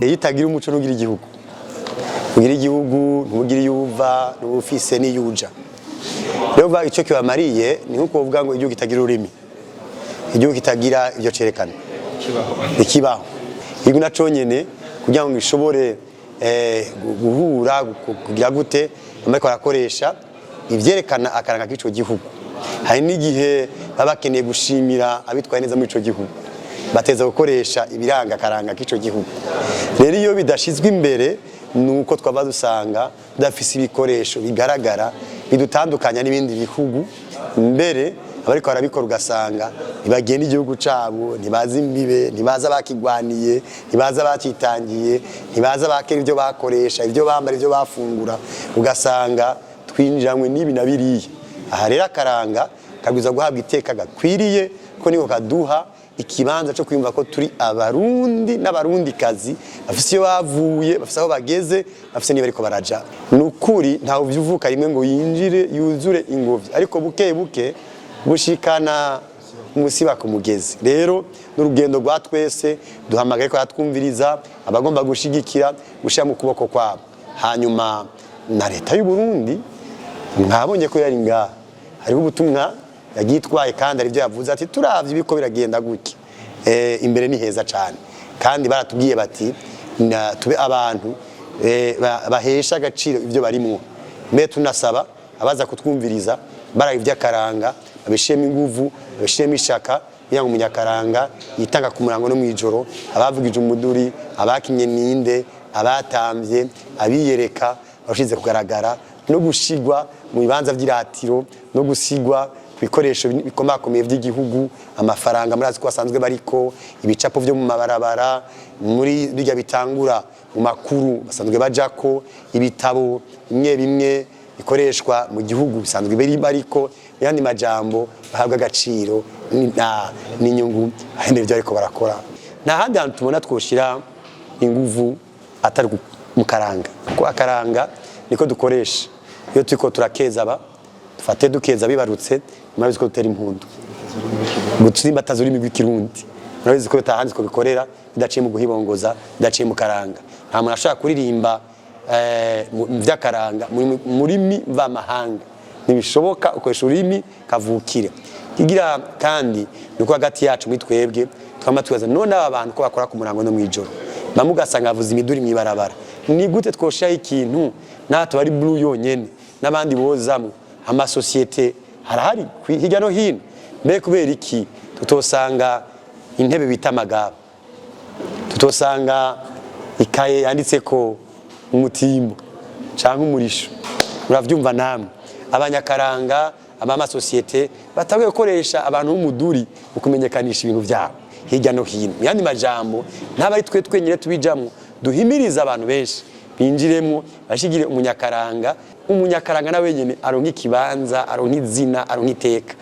Iyo itagira umuco nugira igihugu. Ugira igihugu, ntugira yuva, n'ufise n'iyuja. Rero icyo kibamariye ni nko kuvuga ngo igihugu kitagira ururimi. Igihugu kitagira ibyo cerekana. Ikibaho. Igihugu naco nyene kugira ngo ishobore guhura kugira gute amako arakoresha ivyerekana akaranga k'ico gihugu. Hari n'igihe babakeneye gushimira abitwaye neza muri ico gihugu. Bateza gukoresha ibiranga akaranga k'ico gihugu. Rero iyo bidashizwe imbere nuko twaba dusanga dafise ibikoresho bigaragara bidutandukanya n'ibindi bihugu mbere abariko barabikora ugasanga ntibagenda igihugu cabo ntibaza imbibe ntibaza bakigwaniye ntibaza bacitangiye ntibaza bakera ivyo bakoresha ivyo bambara ivyo bafungura ugasanga twinjiramwe n'ibi na biriye. Aha rero akaranga kabwiza guhabwa iteka gakwiriye ko niko kaduha ikibanza cyo kwimva ko turi abarundi n'abarundi kazi bafise iyo bavuye bafise aho bageze bafise niba ariko baraja nukuri ntawo vyuvuka rimwe ngo yinjire yuzure ingovyi ariko buke buke bushikana musiba ku mugezi. Rero n'urugendo rwa twese duhamagaye ko yatwumviriza abagomba gushigikira gushira mu kuboko kwabo. Hanyuma na leta y'u Burundi mwabonye ko yari ngaha hariho ubutumwa yagitwaye kandi ari byo yavuze ati turavye ibiko biragenda guki imbere ni heza cyane kandi baratubwiye bati tube abantu bahesha agaciro ivyo barimwo. Mbe tunasaba abaza kutwumviriza baraye ivy'akaranga babishiyemo inguvu babishiyemo ishaka kugira ngo umunyakaranga yitanga ku murango no mwijoro abavugije umuduri abakinye ninde abatamvye abiyereka bashize kugaragara no gushigwa mu bibanza vy'iratiro no gusigwa bikoresho bikomakomeye by'igihugu amafaranga murazi ko basanzwe bariko ibicapo byo mu mabarabara muri bijya bitangura mu makuru basanzwe bajako ibitabo bimwe bikoreshwa mu gihugu bisanzwe bariko yandi majambo bahabwa agaciro n'inyungu ahende byo ariko barakora. Nta handi hantu tubona twoshira inguvu atari mu karanga ko akaranga niko dukoresha iyo turiko turakeza dufate dukeza bibarutse murabizi ko dutera impundu gutsimba tazuri mu Kirundi murabizi ko tahanze ko bikorera bidaciye mu guhibongoza bidaciye mu karanga nta muntu ashaka kuririmba mu vy'akaranga muri mva mahanga nibishoboka ukoresha urimi kavukire kigira kandi nuko hagati yacu muri twebwe twama twaza none aba bantu ko bakora ku murango no mwijoro bamugasanga avuza imiduri mwibarabara ni gute twoshaye ikintu nato bari blue yonyene nabandi bozamwe ama societe harahari hirya no hino mbe kubera iki tutosanga intebe bita amagaba tutosanga ikaye yanditse ko umutimbo canke umurisho uravyumva namwe abanyakaranga ama societe batawe gukoresha abantu b'umuduri ukumenyekanisha ibintu byabo hirya no hino yandi majambo ntabari twe twenyere tubijamwe duhimiriza abantu benshi binjiremo bashigire umunyakaranga na wenyene aronka ikibanza aronka izina aronka iteka